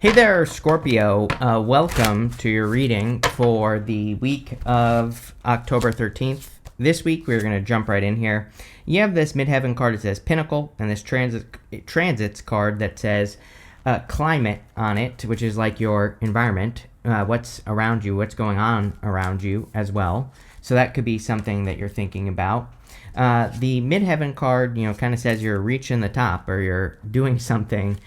Hey there, Scorpio. Welcome to your reading for the week of October 13th. This week, we're going to jump right in here. You have this midheaven card that says Pinnacle, and this transits card that says Climate on it, which is like your environment, what's around you, what's going on around you as well. So that could be something that you're thinking about. The midheaven card, kind of says you're reaching the top or you're doing something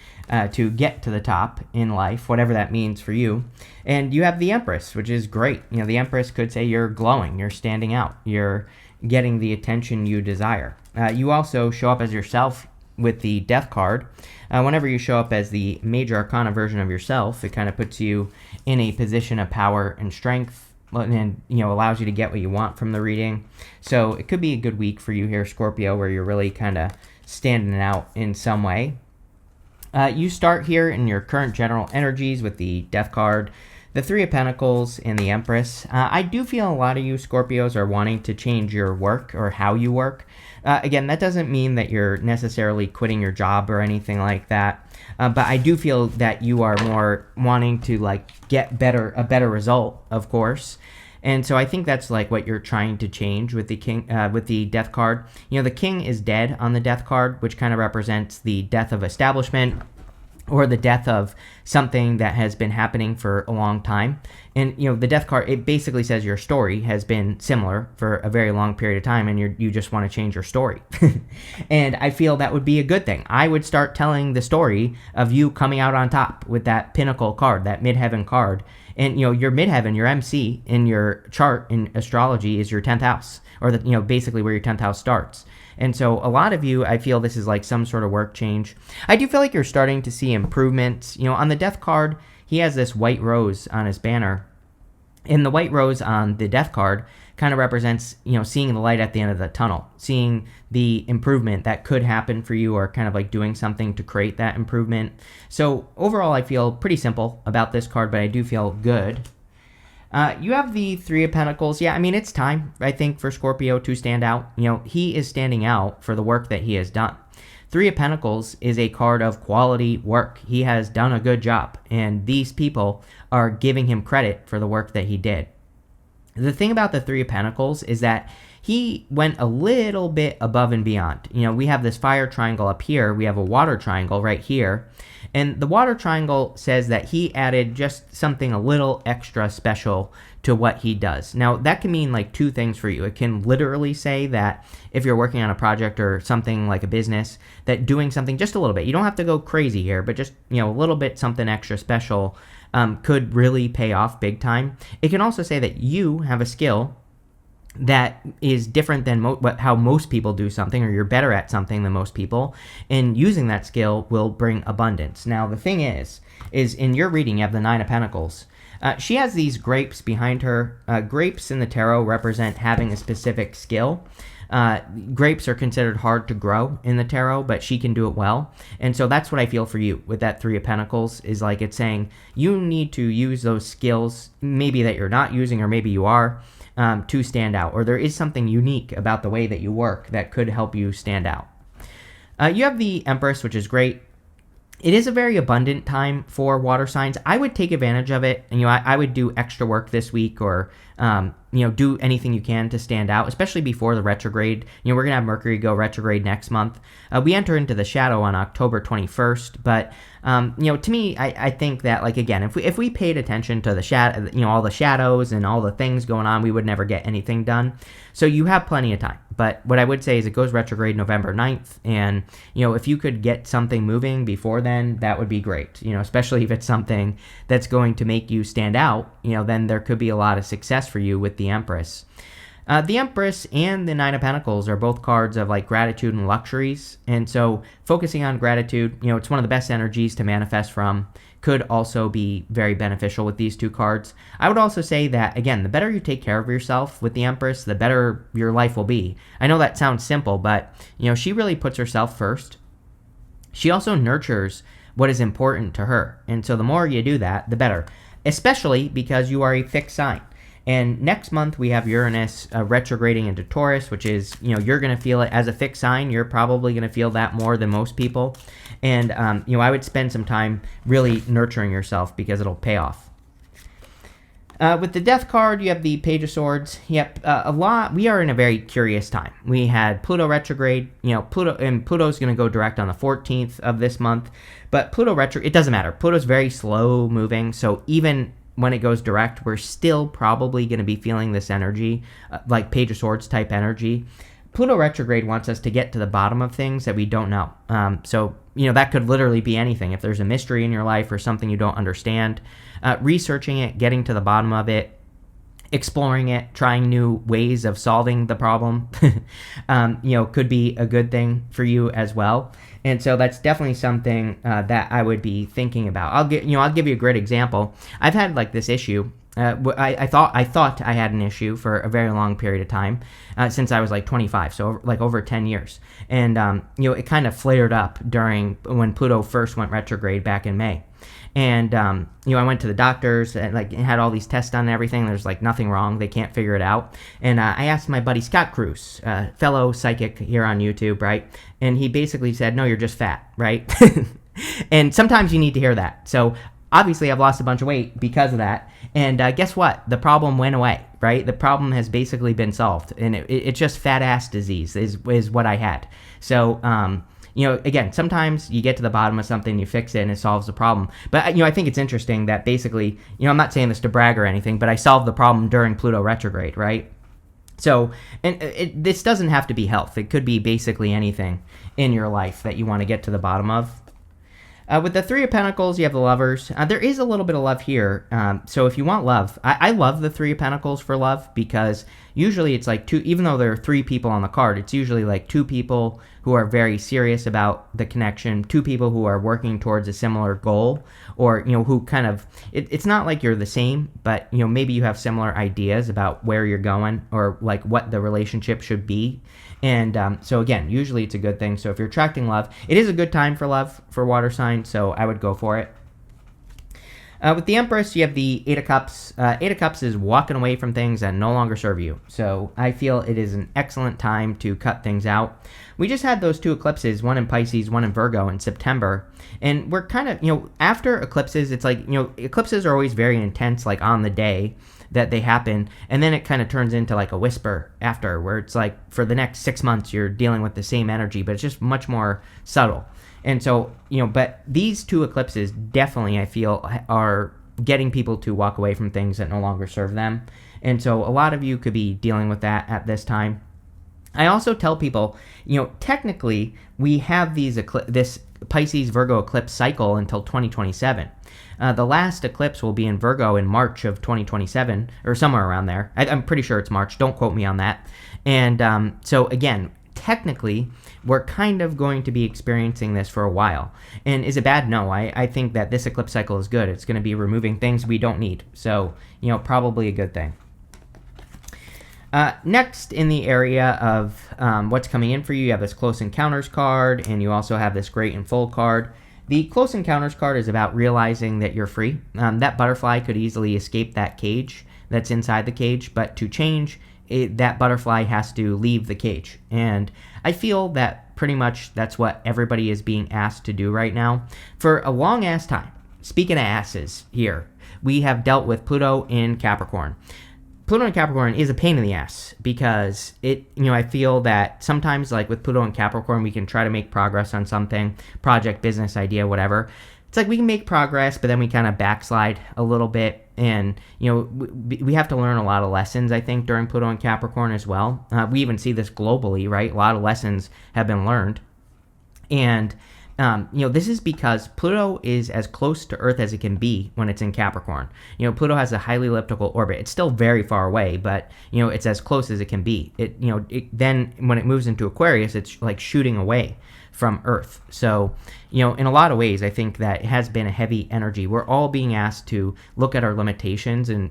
to get to the top in life, whatever that means for you. And you have the Empress, which is great. The Empress could say you're glowing, you're standing out, you're getting the attention you desire. You also show up as yourself with the Death card. Whenever you show up as the major arcana version of yourself, it kind of puts you in a position of power and strength, and allows you to get what you want from the reading. So it could be a good week for you here, Scorpio, where you're really kind of standing out in some way. You start here in your current general energies with the Death card, the Three of Pentacles, and the Empress. I do feel a lot of you Scorpios are wanting to change your work or how you work. Again, that doesn't mean that you're necessarily quitting your job or anything like that. But I do feel that you are more wanting to get a better result, of course. And so I think that's what you're trying to change with the King, with the Death card. The King is dead on the Death card, which kind of represents the death of establishment or the death of something that has been happening for a long time. And, the Death card, it basically says your story has been similar for a very long period of time, and you just want to change your story. And I feel that would be a good thing. I would start telling the story of you coming out on top with that Pinnacle card, that midheaven card. And, your midheaven, your MC in your chart in astrology is your 10th house, or basically where your 10th house starts. And so a lot of you, I feel this is like some sort of work change. I do feel like you're starting to see improvements. On the Death card, he has this white rose on his banner. And the white rose on the Death card kind of represents, seeing the light at the end of the tunnel, seeing the improvement that could happen for you, or kind of doing something to create that improvement. So overall, I feel pretty simple about this card, but I do feel good. You have the Three of Pentacles. Yeah, it's time, I think, for Scorpio to stand out. He is standing out for the work that he has done. Three of Pentacles is a card of quality work. He has done a good job, and these people are giving him credit for the work that he did. The thing about the Three of Pentacles is that he went a little bit above and beyond. We have this fire triangle up here. We have a water triangle right here. And the water triangle says that he added just something a little extra special to what he does. Now, that can mean two things for you. It can literally say that if you're working on a project or something like a business, that doing something just a little bit, you don't have to go crazy here, but just, a little bit something extra special could really pay off big time. It can also say that you have a skill that is different than how most people do something, or you're better at something than most people, and using that skill will bring abundance. Now, the thing is in your reading, you have the Nine of Pentacles. She has these grapes behind her. Grapes in the tarot represent having a specific skill. Grapes are considered hard to grow in the tarot, but she can do it well. And so that's what I feel for you with that Three of Pentacles, is it's saying you need to use those skills, maybe that you're not using, or maybe you are, to stand out, or there is something unique about the way that you work that could help you stand out. You have the Empress, which is great. It is a very abundant time for water signs. I would take advantage of it. And, I would do extra work this week, or, do anything you can to stand out, especially before the retrograde. We're going to have Mercury go retrograde next month. We enter into the shadow on October 21st. But, to me, I think that, again, if we paid attention to the shadow, all the shadows and all the things going on, we would never get anything done. So you have plenty of time. But what I would say is it goes retrograde November 9th. And, if you could get something moving before then, that would be great. Especially if it's something that's going to make you stand out, then there could be a lot of success for you with the Empress. The Empress and the Nine of Pentacles are both cards of gratitude and luxuries. And so focusing on gratitude, it's one of the best energies to manifest from, could also be very beneficial with these two cards. I would also say that, again, the better you take care of yourself with the Empress, the better your life will be. I know that sounds simple, but, she really puts herself first. She also nurtures what is important to her. And so the more you do that, the better, especially because you are a fixed sign. And next month we have Uranus retrograding into Taurus, which is, you're going to feel it as a fixed sign. You're probably going to feel that more than most people. And, I would spend some time really nurturing yourself because it'll pay off. With the Death card, you have the Page of Swords. Yep, we are in a very curious time. We had Pluto retrograde, Pluto's going to go direct on the 14th of this month. But Pluto it doesn't matter. Pluto's very slow moving, so even when it goes direct, we're still probably going to be feeling this energy, like Page of Swords type energy. Pluto retrograde wants us to get to the bottom of things that we don't know. So that could literally be anything. If there's a mystery in your life or something you don't understand, researching it, getting to the bottom of it, exploring it, trying new ways of solving the problem, could be a good thing for you as well. And so that's definitely something that I would be thinking about. I'll give you a great example. I've had like this issue. I thought I had an issue for a very long period of time, since I was like 25, so like over 10 years. And it kind of flared up during when Pluto first went retrograde back in May. And I went to the doctors and had all these tests done and everything. There's like nothing wrong. They can't figure it out. And I asked my buddy Scott Cruz, fellow psychic here on YouTube, right? And he basically said, "No, you're just fat," right? And sometimes you need to hear that. So obviously, I've lost a bunch of weight because of that. And guess what? The problem went away, right? The problem has basically been solved. And it's just fat ass disease is what I had. So, again, sometimes you get to the bottom of something, you fix it, and it solves the problem. But, I think it's interesting that basically, I'm not saying this to brag or anything, but I solved the problem during Pluto retrograde, right? So, and this doesn't have to be health. It could be basically anything in your life that you want to get to the bottom of. With the Three of Pentacles, you have the Lovers. There is a little bit of love here. So if you want love, I love the Three of Pentacles for love, because usually it's like two, even though there are three people on the card, it's usually like two people who are very serious about the connection, two people who are working towards a similar goal, or, who kind of, it's not like you're the same, but, maybe you have similar ideas about where you're going or like what the relationship should be. And so again, usually it's a good thing. So if you're attracting love, it is a good time for love for water signs, so I would go for it. With the Empress, you have the Eight of Cups. Eight of Cups is walking away from things that no longer serve you. So I feel it is an excellent time to cut things out. We just had those two eclipses, one in Pisces, one in Virgo in September. And we're kind of, after eclipses, it's like, eclipses are always very intense, like on the day that they happen, and then it kind of turns into like a whisper after, where it's like for the next 6 months you're dealing with the same energy, but it's just much more subtle. And so, but these two eclipses definitely, I feel, are getting people to walk away from things that no longer serve them. And so a lot of you could be dealing with that at this time. I also tell people, technically we have this Pisces Virgo eclipse cycle until 2027. The last eclipse will be in Virgo in March of 2027, or somewhere around there. I'm pretty sure it's March. Don't quote me on that. And so again, technically, we're kind of going to be experiencing this for a while. And is it bad? No, I think that this eclipse cycle is good. It's going to be removing things we don't need. So, probably a good thing. Next, in the area of what's coming in for you, you have this Close Encounters card, and you also have this Great and Full card. The Close Encounters card is about realizing that you're free. That butterfly could easily escape that cage that's inside the cage, but to change, that butterfly has to leave the cage. And I feel that pretty much that's what everybody is being asked to do right now. For a long ass time, speaking of asses here, we have dealt with Pluto in Capricorn. Pluto in Capricorn is a pain in the ass because I feel that sometimes, like with Pluto in Capricorn, we can try to make progress on something, project, business, idea, whatever. It's like we can make progress, but then we kind of backslide a little bit. And, we have to learn a lot of lessons, I think, during Pluto in Capricorn as well. We even see this globally, right? A lot of lessons have been learned. And, this is because Pluto is as close to Earth as it can be when it's in Capricorn. Pluto has a highly elliptical orbit. It's still very far away, but, it's as close as it can be. Then when it moves into Aquarius, it's like shooting away from Earth. So, in a lot of ways, I think that it has been a heavy energy. We're all being asked to look at our limitations and,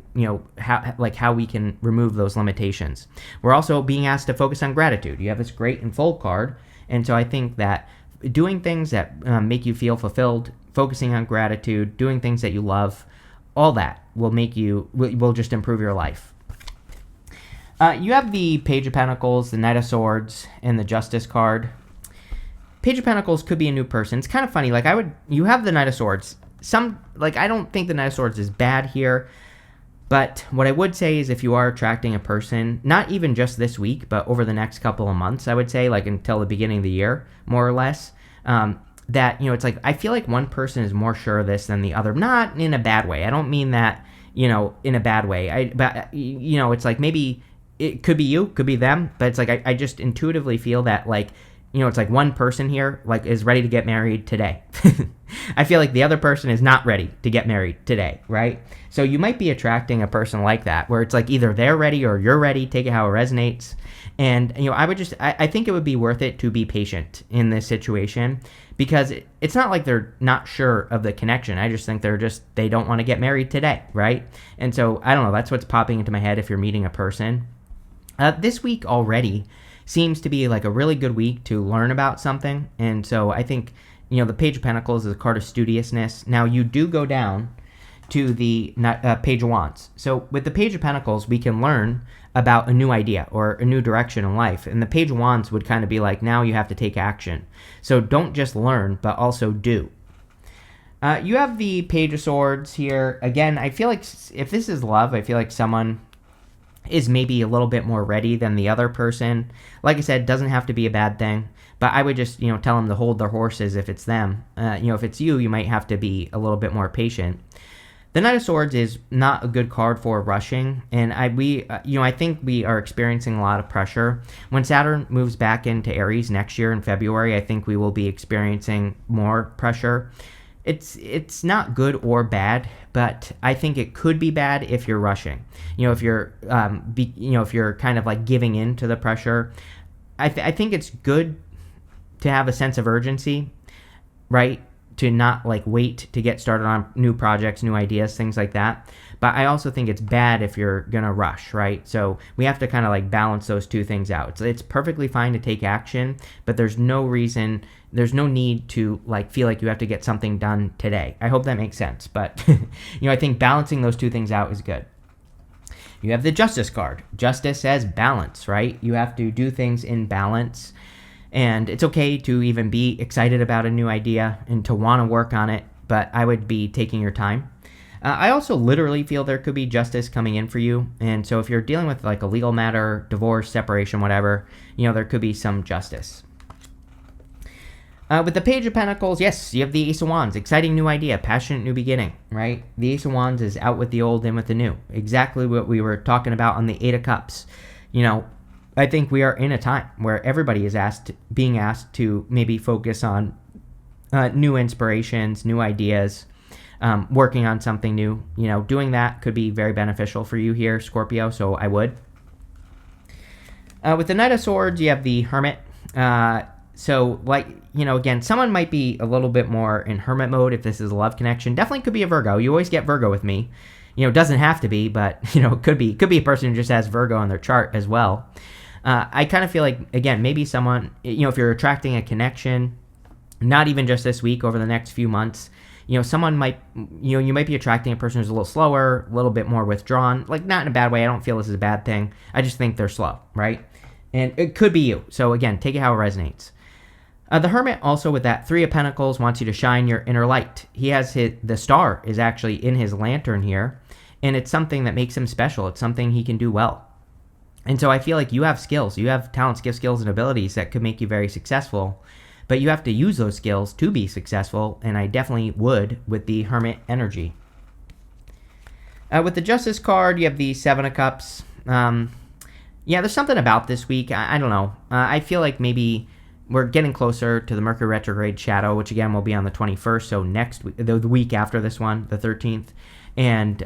how we can remove those limitations. We're also being asked to focus on gratitude. You have this Great and Full card. And so I think that doing things that make you feel fulfilled, focusing on gratitude, doing things that you love, all that will will just improve your life. You have the Page of Pentacles, the Knight of Swords, and the Justice card. Page of Pentacles could be a new person. It's kind of funny. You have the Knight of Swords. I don't think the Knight of Swords is bad here. But what I would say is if you are attracting a person, not even just this week, but over the next couple of months, I would say, until the beginning of the year, more or less, that, it's I feel like one person is more sure of this than the other. Not in a bad way. I don't mean that, in a bad way. It's maybe it could be you, could be them, but it's I just intuitively feel that, it's one person here, is ready to get married today. I feel like the other person is not ready to get married today, right? So you might be attracting a person like that, where it's either they're ready or you're ready, take it how it resonates. And, I think it would be worth it to be patient in this situation, because it's not like they're not sure of the connection. I just think they don't want to get married today, right? And so, I don't know, that's what's popping into my head if you're meeting a person. This week already seems to be a really good week to learn about something. And so I think, the Page of Pentacles is a card of studiousness. Now you do go down to the Page of Wands. So with the Page of Pentacles, we can learn about a new idea or a new direction in life. And the Page of Wands would kind of be now you have to take action. So don't just learn, but also do. You have the Page of Swords here. Again, I feel like if this is love, I feel like someone is maybe a little bit more ready than the other person. Like I said, doesn't have to be a bad thing, but I would just, tell them to hold their horses if it's them. If it's you, you might have to be a little bit more patient. The Knight of Swords is not a good card for rushing, and I think we are experiencing a lot of pressure. When Saturn moves back into Aries next year in February, I think we will be experiencing more pressure. It's not good or bad, but I think it could be bad if you're rushing. If you're if you're kind of giving in to the pressure. I think it's good to have a sense of urgency, right? To not wait to get started on new projects, new ideas, things like that. But I also think it's bad if you're gonna rush, right? So we have to kind of balance those two things out. It's perfectly fine to take action, but there's no need to feel like you have to get something done today. I hope that makes sense. But I think balancing those two things out is good. You have the Justice card. Justice says balance, right? You have to do things in balance. And it's okay to even be excited about a new idea and to want to work on it, but I would be taking your time. I also literally feel there could be justice coming in for you. And so if you're dealing with a legal matter, divorce, separation, whatever, there could be some justice. With the Page of Pentacles, yes, you have the Ace of Wands. Exciting new idea, passionate new beginning, right? The Ace of Wands is out with the old, in with the new. Exactly what we were talking about on the Eight of Cups. I think we are in a time where everybody is being asked to maybe focus on new inspirations, new ideas, working on something new. Doing that could be very beneficial for you here, Scorpio, so I would. With the Knight of Swords, you have the Hermit. Again, someone might be a little bit more in hermit mode if this is a love connection. Definitely could be a Virgo. You always get Virgo with me. Doesn't have to be, but, could be a person who just has Virgo on their chart as well. I kind of feel again, maybe someone, if you're attracting a connection, not even just this week, over the next few months, someone might, you might be attracting a person who's a little slower, a little bit more withdrawn, not in a bad way. I don't feel this is a bad thing. I just think they're slow, right? And it could be you. So again, take it how it resonates. The Hermit also, with that Three of Pentacles, wants you to shine your inner light. He has the star is actually in his lantern here, and it's something that makes him special. It's something he can do well. And so I feel like you have skills. You have talents, gifts, skills, and abilities that could make you very successful. But you have to use those skills to be successful, and I definitely would with the Hermit energy. With the Justice card, you have the Seven of Cups. There's something about this week. I don't know. I feel like maybe we're getting closer to the Mercury retrograde shadow, which again will be on the 21st, so next week, the week after this one, the 13th. And,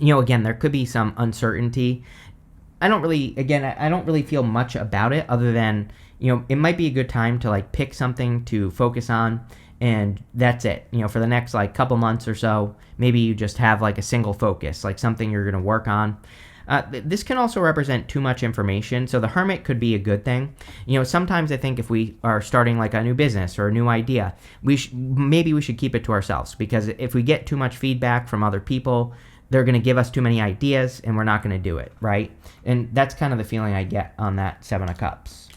again, there could be some uncertainty. I don't really feel much about it other than, it might be a good time to pick something to focus on, and that's it. For the next couple months or so, maybe you just have a single focus, something you're going to work on. This can also represent too much information, so the Hermit could be a good thing. Sometimes I think if we are starting a new business or a new idea, maybe we should keep it to ourselves, because if we get too much feedback from other people, they're going to give us too many ideas and we're not going to do it, right? And that's kind of the feeling I get on that Seven of Cups.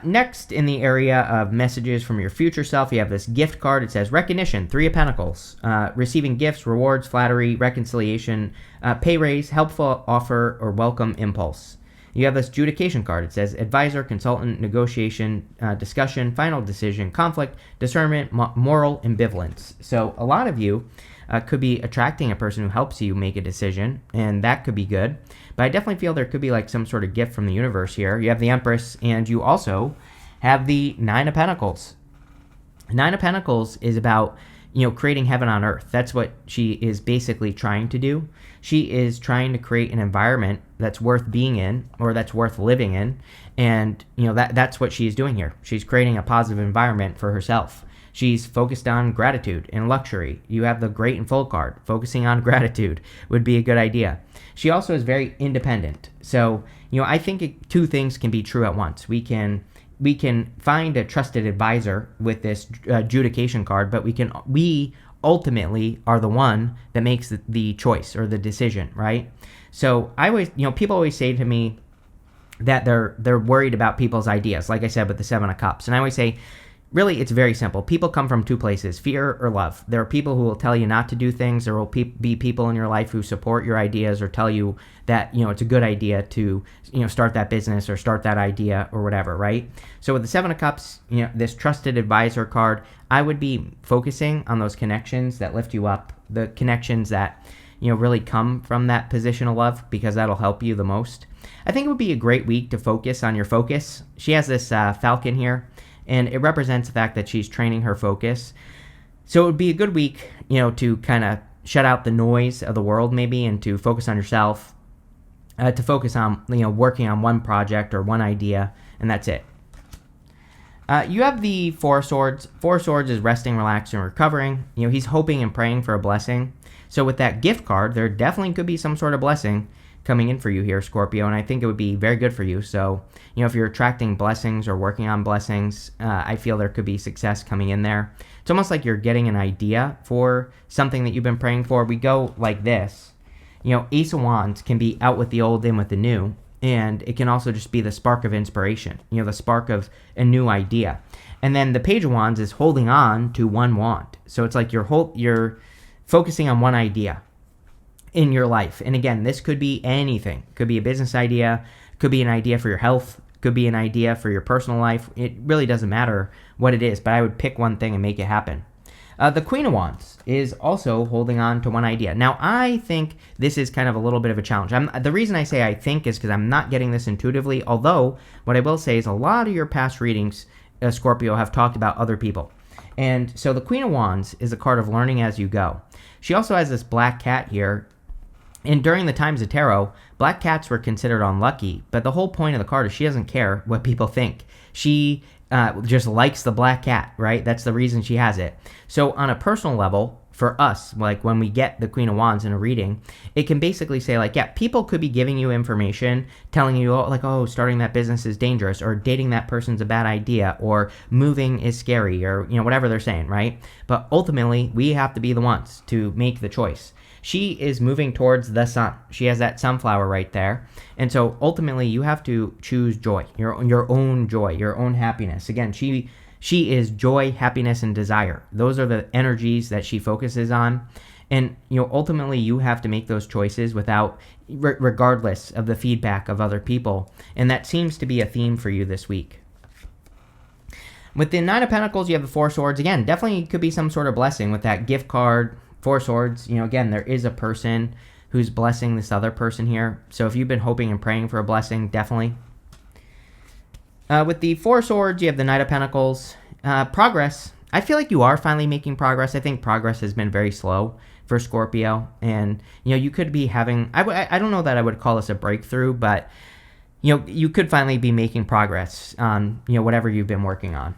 Next, in the area of messages from your future self, you have this gift card. It says recognition, Three of Pentacles, receiving gifts, rewards, flattery, reconciliation, pay raise, helpful offer, or welcome impulse. You have this adjudication card. It says advisor, consultant, negotiation, discussion, final decision, conflict, discernment, moral ambivalence. So a lot of you could be attracting a person who helps you make a decision, and that could be good. But I definitely feel there could be like some sort of gift from the universe here. You have the Empress, and you also have the Nine of Pentacles. Nine of Pentacles is about, creating heaven on earth. That's what she is basically trying to do. She is trying to create an environment that's worth being in, or that's worth living in. And, that's what she's doing here. She's creating a positive environment for herself. She's focused on gratitude and luxury. You have the Great and Full card. Focusing on gratitude would be a good idea. She also is very independent. So, I think two things can be true at once. We can find a trusted advisor with this adjudication card, but we ultimately are the one that makes the choice or the decision, right? So I always, people always say to me that they're worried about people's ideas, like I said with the Seven of Cups. And I always say, really, it's very simple. People come from two places, fear or love. There are people who will tell you not to do things. There will be people in your life who support your ideas or tell you that, it's a good idea to, start that business or start that idea or whatever, right? So with the Seven of Cups, this trusted advisor card, I would be focusing on those connections that lift you up, the connections that, really come from that position of love, because that'll help you the most. I think it would be a great week to focus on your focus. She has this falcon here, and it represents the fact that she's training her focus. So it would be a good week, to kind of shut out the noise of the world maybe, and to focus on yourself, to focus on, working on one project or one idea, and that's it. You have the Four of Swords. Four of Swords is resting, relaxing, recovering. He's hoping and praying for a blessing. So with that gift card, there definitely could be some sort of blessing coming in for you here, Scorpio, and I think it would be very good for you. So, if you're attracting blessings or working on blessings, I feel there could be success coming in there. It's almost like you're getting an idea for something that you've been praying for. We go like this. Ace of Wands can be out with the old, in with the new, and it can also just be the spark of inspiration, the spark of a new idea. And then the Page of Wands is holding on to one wand. So it's like you're focusing on one idea in your life. And again, this could be anything. Could be a business idea, could be an idea for your health, could be an idea for your personal life. It really doesn't matter what it is, but I would pick one thing and make it happen. The Queen of Wands is also holding on to one idea. Now, I think this is kind of a little bit of a challenge. The reason I say I think is because I'm not getting this intuitively, although what I will say is a lot of your past readings, Scorpio, have talked about other people. And so the Queen of Wands is a card of learning as you go. She also has this black cat here. And during the times of tarot, black cats were considered unlucky, but the whole point of the card is she doesn't care what people think. She just likes the black cat, right? That's the reason she has it. So on a personal level, for us, like when we get the Queen of Wands in a reading, it can basically say like, yeah, people could be giving you information, telling you oh, starting that business is dangerous, or dating that person's a bad idea, or moving is scary, or whatever they're saying, right? But ultimately, we have to be the ones to make the choice. She is moving towards the sun. She has that sunflower right there. And so ultimately you have to choose joy, your own joy, your own happiness. Again, she is joy, happiness, and desire. Those are the energies that she focuses on. And ultimately you have to make those choices without, regardless of the feedback of other people. And that seems to be a theme for you this week. With the Nine of Pentacles, you have the Four of Swords. Again, definitely could be some sort of blessing with that gift card. Four Swords, again, there is a person who's blessing this other person here. So if you've been hoping and praying for a blessing, definitely. With the Four Swords, you have the Knight of Pentacles. Progress. I feel like you are finally making progress. I think progress has been very slow for Scorpio. And, you could be having, I don't know that I would call this a breakthrough, but, you could finally be making progress on, whatever you've been working on.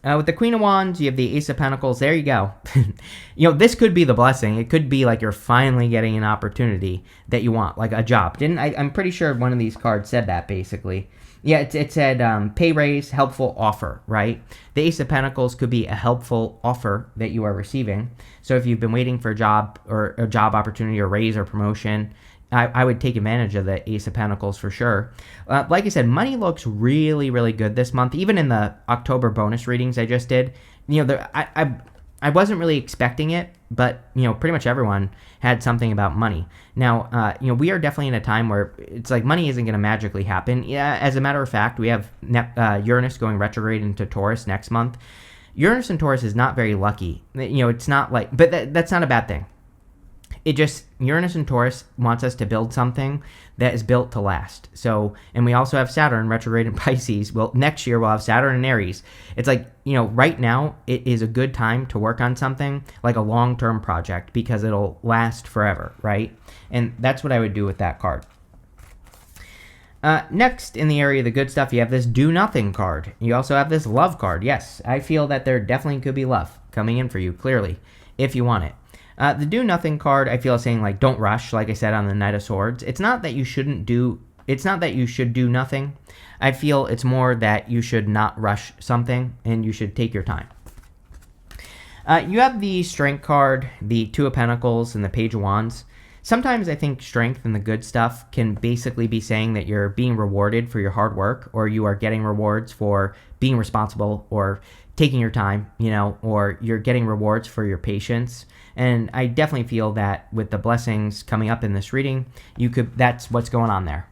With the Queen of Wands, you have the Ace of Pentacles. There you go. This could be the blessing. It could be like you're finally getting an opportunity that you want, like a job. I'm pretty sure one of these cards said that, basically. Yeah, it said pay raise, helpful offer, right? The Ace of Pentacles could be a helpful offer that you are receiving. So if you've been waiting for a job or a job opportunity or raise or promotion, I would take advantage of the Ace of Pentacles for sure. Like I said, money looks really, really good this month. Even in the October bonus readings I just did, I wasn't really expecting it, but pretty much everyone had something about money. Now, we are definitely in a time where it's like money isn't going to magically happen. Yeah, as a matter of fact, we have Uranus going retrograde into Taurus next month. Uranus and Taurus is not very lucky. It's not like, but that's not a bad thing. It just, Uranus and Taurus wants us to build something that is built to last. So, and we also have Saturn retrograde in Pisces. Well, next year we'll have Saturn in Aries. It's like, right now it is a good time to work on something like a long-term project because it'll last forever, right? And that's what I would do with that card. Next, in the area of the good stuff, you have this do nothing card. You also have this love card. Yes, I feel that there definitely could be love coming in for you, clearly, if you want it. The do nothing card, I feel, is saying like don't rush, like I said on the Knight of Swords. It's not that you should do nothing. I feel it's more that you should not rush something and you should take your time. You have the Strength card, the Two of Pentacles, and the Page of Wands. Sometimes I think strength and the good stuff can basically be saying that you're being rewarded for your hard work, or you are getting rewards for being responsible or taking your time, or you're getting rewards for your patience. And I definitely feel that with the blessings coming up in this reading, that's what's going on there.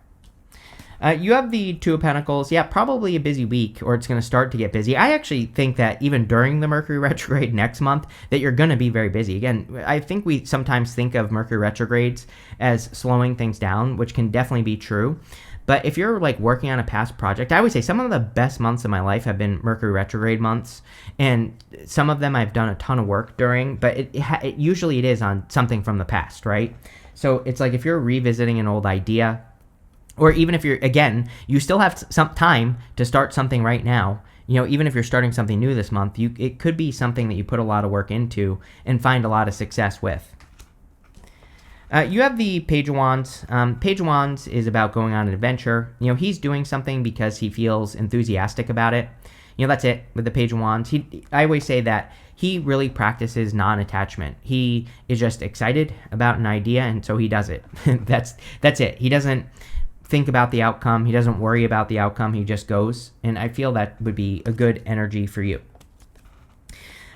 You have the Two of Pentacles. Yeah, probably a busy week, or it's going to start to get busy. I actually think that even during the Mercury retrograde next month, that you're going to be very busy. Again, I think we sometimes think of Mercury retrogrades as slowing things down, which can definitely be true. But if you're like working on a past project, I would say some of the best months of my life have been Mercury retrograde months, and some of them I've done a ton of work during, but it usually it is on something from the past, right? So it's like if you're revisiting an old idea, or even if you still have some time to start something right now. Even if you're starting something new this month, it could be something that you put a lot of work into and find a lot of success with. You have the Page of Wands. Page of Wands is about going on an adventure. He's doing something because he feels enthusiastic about it. That's it with the Page of Wands. I always say that he really practices non-attachment. He is just excited about an idea, and so he does it. That's it. He doesn't think about the outcome. He doesn't worry about the outcome. He just goes, and I feel that would be a good energy for you.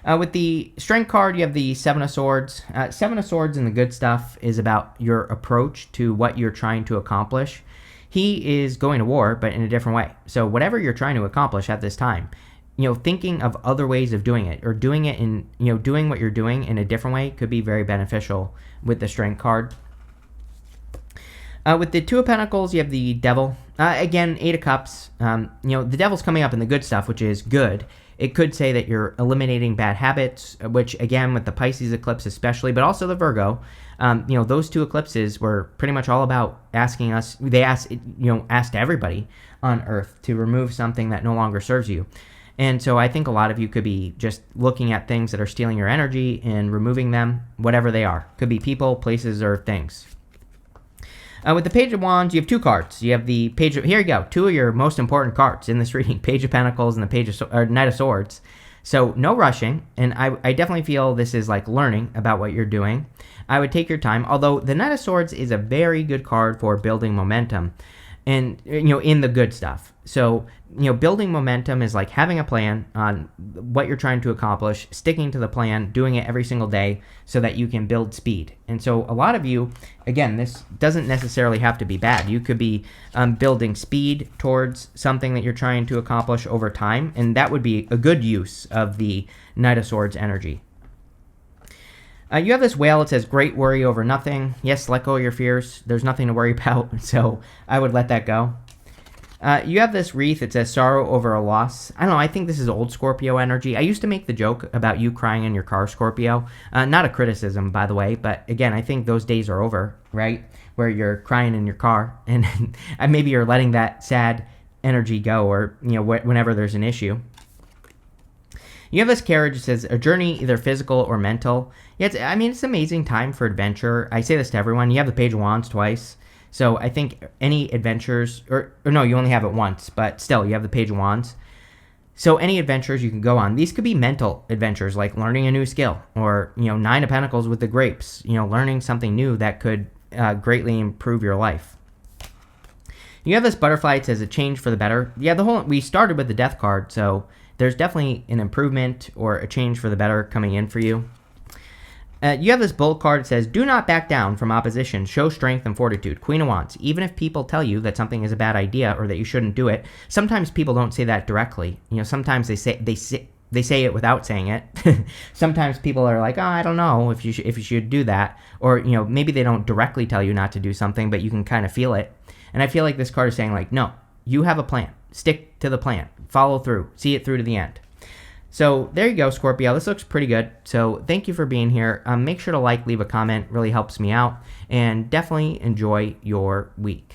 With the Strength card, you have the Seven of Swords. Seven of Swords and the good stuff is about your approach to what you're trying to accomplish. He is going to war, but in a different way. So whatever you're trying to accomplish at this time, thinking of other ways of doing it, or doing it in, doing what you're doing in a different way could be very beneficial with the Strength card. With the Two of Pentacles, you have the Devil. Again, Eight of Cups. The Devil's coming up in the good stuff, which is good. It could say that you're eliminating bad habits, which again, with the Pisces eclipse especially, but also the Virgo, those two eclipses were pretty much all about asking us, they asked everybody on Earth to remove something that no longer serves you. And so I think a lot of you could be just looking at things that are stealing your energy and removing them, whatever they are. Could be people, places, or things. With the Page of Wands, you have two cards. You have the Page of... Here you go. Two of your most important cards in this reading. Page of Pentacles and the Knight of Swords. So no rushing. And I definitely feel this is like learning about what you're doing. I would take your time. Although the Knight of Swords is a very good card for building momentum. And, in the good stuff. So, building momentum is like having a plan on what you're trying to accomplish, sticking to the plan, doing it every single day so that you can build speed. And so a lot of you, again, this doesn't necessarily have to be bad. You could be building speed towards something that you're trying to accomplish over time, and that would be a good use of the Knight of Swords energy. You have this whale. It says, great worry over nothing. Yes, let go of your fears. There's nothing to worry about, so I would let that go. You have this wreath. It says, sorrow over a loss. I don't know. I think this is old Scorpio energy. I used to make the joke about you crying in your car, Scorpio. Not a criticism, by the way, but again, I think those days are over, right? Where you're crying in your car, and maybe you're letting that sad energy go, or, whenever there's an issue. You have this carriage. It says, a journey, either physical or mental. Yeah, it's an amazing time for adventure. I say this to everyone. You have the Page of Wands twice. So I think any adventures, or no, you only have it once, but still, you have the Page of Wands. So any adventures you can go on, these could be mental adventures like learning a new skill, or, Nine of Pentacles with the grapes, learning something new that could greatly improve your life. You have this butterfly. It says a change for the better. Yeah, we started with the Death card, so there's definitely an improvement or a change for the better coming in for you. You have this Bull card. It says, do not back down from opposition. Show strength and fortitude. Queen of Wands. Even if people tell you that something is a bad idea or that you shouldn't do it, sometimes people don't say that directly. Sometimes they say it without saying it. Sometimes people are like, oh, I don't know if you should do that. Or, maybe they don't directly tell you not to do something, but you can kind of feel it. And I feel like this card is saying, like, no, you have a plan. Stick to the plan. Follow through. See it through to the end. So there you go, Scorpio. This looks pretty good. So thank you for being here. Make sure to leave a comment. Really helps me out. And definitely enjoy your week.